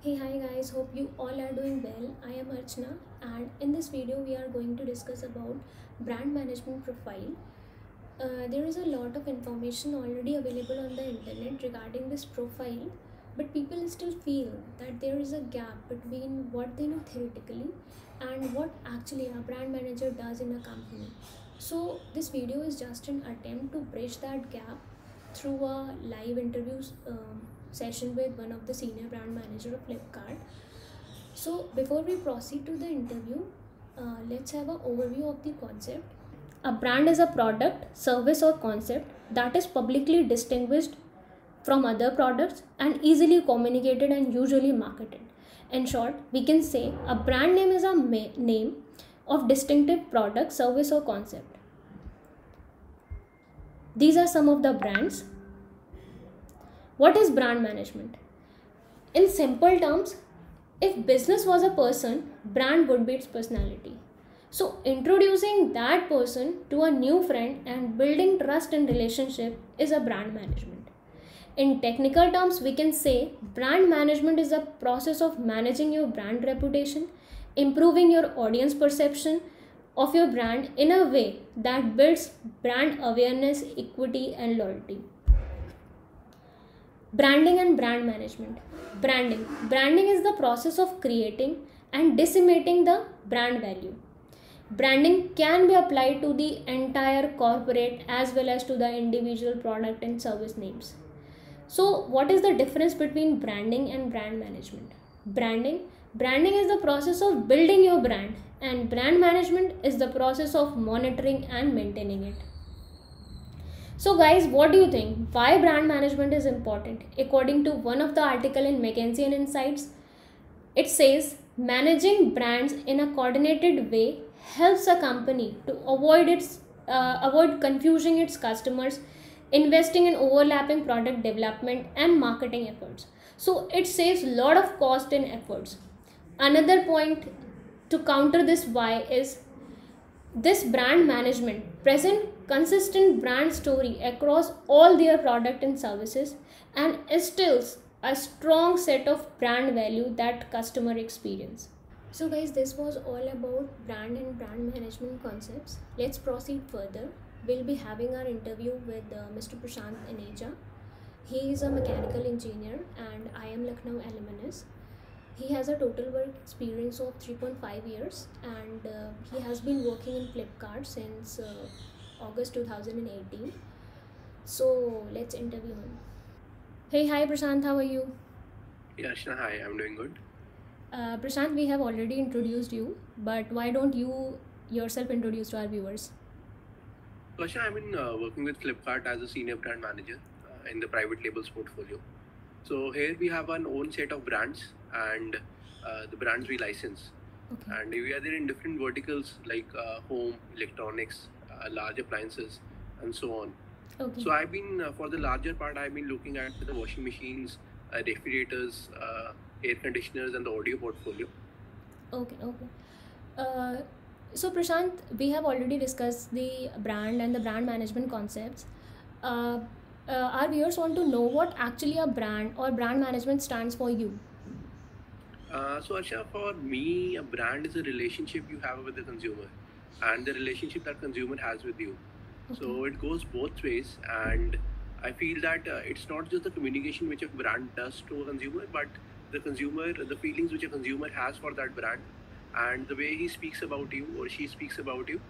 Hey, hi guys, hope you all are doing well. I am Archana, and in this video we are going to discuss about brand management profile. There is a lot of information already available on the internet regarding this profile, but people still feel that there is a gap between what they know theoretically and what actually a brand manager does in a company. So this video is just an attempt to bridge that gap through a live interview session with one of the senior brand manager of Flipkart. So before we proceed to the interview, let's have an overview of the concept. A brand is a product, service, or concept that is publicly distinguished from other products and easily communicated and usually marketed. In short, we can say a brand name is a name of distinctive product, service, or concept. These are some of the brands. What is brand management? In simple terms, if business was a person, brand would be its personality. So, introducing that person to a new friend and building trust and relationship is a brand management. In technical terms, we can say brand management is a process of managing your brand reputation, improving your audience perception of your brand in a way that builds brand awareness, equity, and loyalty. Branding and brand management. Branding is the process of creating and disseminating the brand value. Branding can be applied to the entire corporate as well as to the individual product and service names. So, what is the difference between branding and brand management? Branding is the process of building your brand, and brand management is the process of monitoring and maintaining it. So guys, what do you think? Why brand management is important? According to one of the article in McKinsey and Insights, it says managing brands in a coordinated way helps a company to avoid confusing its customers, investing in overlapping product development and marketing efforts. So it saves a lot of cost and efforts. Another point to counter this why is this brand management present consistent brand story across all their product and services and instills a strong set of brand value that customer experience. So guys, this was all about brand and brand management concepts. Let's proceed further. We'll be having our interview with Mr. Prashant Aneja. He is a mechanical engineer and I am Lucknow alumnus. He has a total work experience of 3.5 years and he has been working in Flipkart since August 2018. So let's interview him. Hey, hi Prashant, how are you? Yeah, Ashna, hi, I'm doing good. Prashant, we have already introduced you, but why don't you yourself introduce to our viewers? So, Ashna, I've been working with Flipkart as a senior brand manager in the private labels portfolio. So, here we have our own set of brands and the brands we license. Okay. And we are there in different verticals like home, electronics, large appliances, and so on. Okay. So, I've been, for the larger part, I've been looking at the washing machines, refrigerators, air conditioners, and the audio portfolio. Okay. So Prashant, we have already discussed the brand and the brand management concepts. Uh, our viewers want to know what actually a brand or brand management stands for you. So, Arsha, for me, a brand is a relationship you have with the consumer and the relationship that consumer has with you. Okay. So, it goes both ways. And I feel that it's not just the communication which a brand does to a consumer, but the consumer, the feelings which a consumer has for that brand, and the way he speaks about you or she speaks about you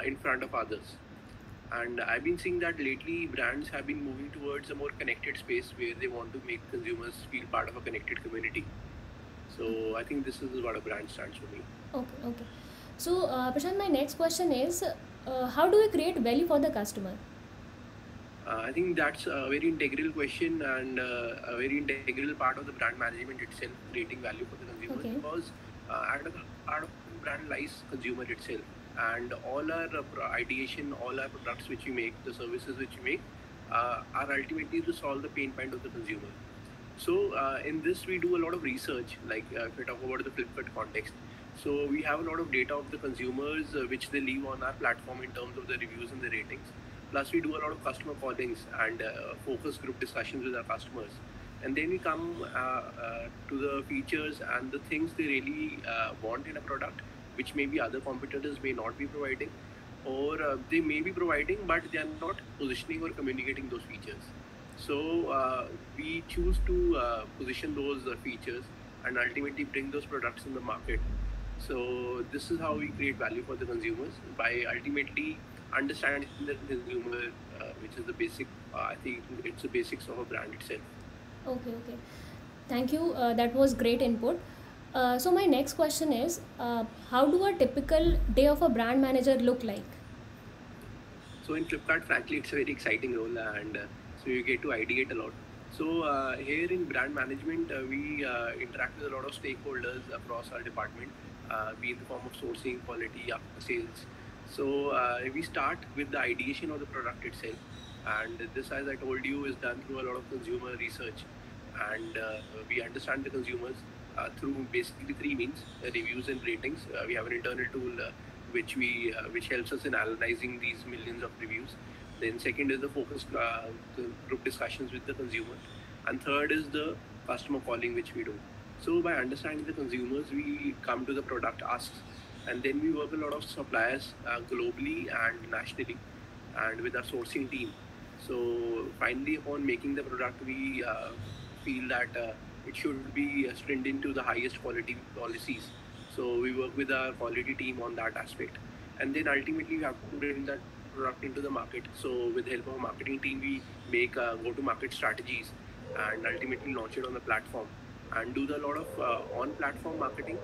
in front of others. And I've been seeing that lately brands have been moving towards a more connected space where they want to make consumers feel part of a connected community. So I think this is what a brand stands for me. Okay. So Prashant, my next question is, how do we create value for the customer? I think that's a very integral question and a very integral part of the brand management itself, creating value for the consumer. Okay. Because at the heart of the brand lies consumer itself, and all our ideation, all our products which we make, the services which we make, are ultimately to solve the pain point of the consumer. So in this, we do a lot of research. Like if we talk about the Flipkart context, so we have a lot of data of the consumers which they leave on our platform in terms of the reviews and the ratings. Plus, we do a lot of customer callings and focus group discussions with our customers. And then we come to the features and the things they really want in a product, which maybe other competitors may not be providing, or they may be providing, but they are not positioning or communicating those features. So we choose to position those features and ultimately bring those products in the market. So this is how we create value for the consumers by ultimately understanding the consumer, which is the basic. I think it's the basics of a brand itself. Okay, okay. Thank you. That was great input. So my next question is, how do a typical day of a brand manager look like? So in Flipkart, frankly, it's a very exciting role, and so you get to ideate a lot. So here in brand management, we interact with a lot of stakeholders across our department, be in the form of sourcing, quality, after sales. So we start with the ideation of the product itself, and this, as I told you, is done through a lot of consumer research, and we understand the consumers through basically three means: reviews and ratings. We have an internal tool which helps us in analyzing these millions of reviews. Then second is the focus the group discussions with the consumer, and third is the customer calling which we do. So by understanding the consumers, we come to the product asks, and then we work a lot of suppliers globally and nationally, and with our sourcing team. So finally, upon making the product, we feel that it should be stringent to the highest quality policies. So we work with our quality team on that aspect, and then ultimately we have to bring that product into the market. So with the help of our marketing team, we make go-to-market strategies and ultimately launch it on the platform and do a lot of on-platform marketing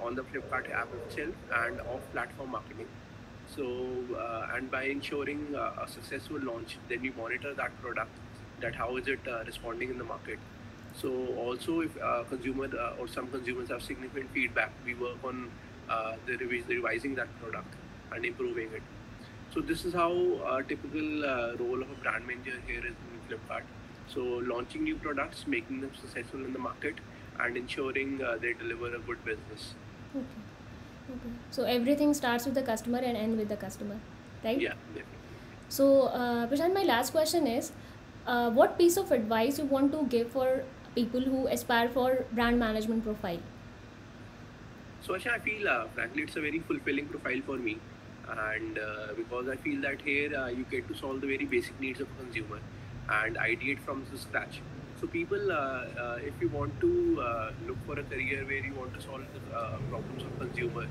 on the Flipkart app itself and off-platform marketing. So, and by ensuring a successful launch, then we monitor that product, that how is it responding in the market. So also if consumer or some consumers have significant feedback, we work on revising that product and improving it. So this is how a typical role of a brand manager here is in Flipkart. So launching new products, making them successful in the market, and ensuring they deliver a good business. Okay. Okay. So everything starts with the customer and end with the customer, right? Yeah, definitely. So, Prashant, my last question is, what piece of advice you want to give for people who aspire for brand management profile? So Asha, I feel frankly it's a very fulfilling profile for me, and because I feel that here you get to solve the very basic needs of a consumer and ideate from the scratch. So people, if you want to look for a career where you want to solve the problems of consumer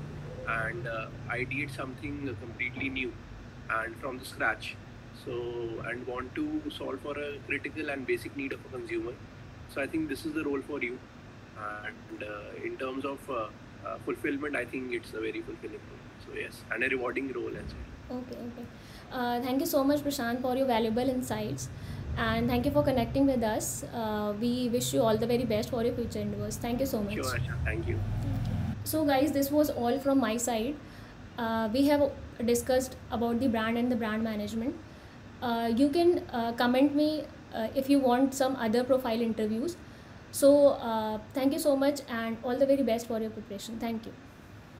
and ideate something completely new and from the scratch, so and want to solve for a critical and basic need of a consumer, so I think this is the role for you. And in terms of fulfillment, I think it's a very fulfilling role. So yes, and a rewarding role as well. Okay, okay. Thank you so much, Prashant, for your valuable insights. And thank you for connecting with us. We wish you all the very best for your future endeavors. Thank you so much. Sure, Asha. Thank you. So, guys, this was all from my side. We have discussed about the brand and the brand management. You can comment me if you want some other profile interviews. So, thank you so much and all the very best for your preparation. Thank you.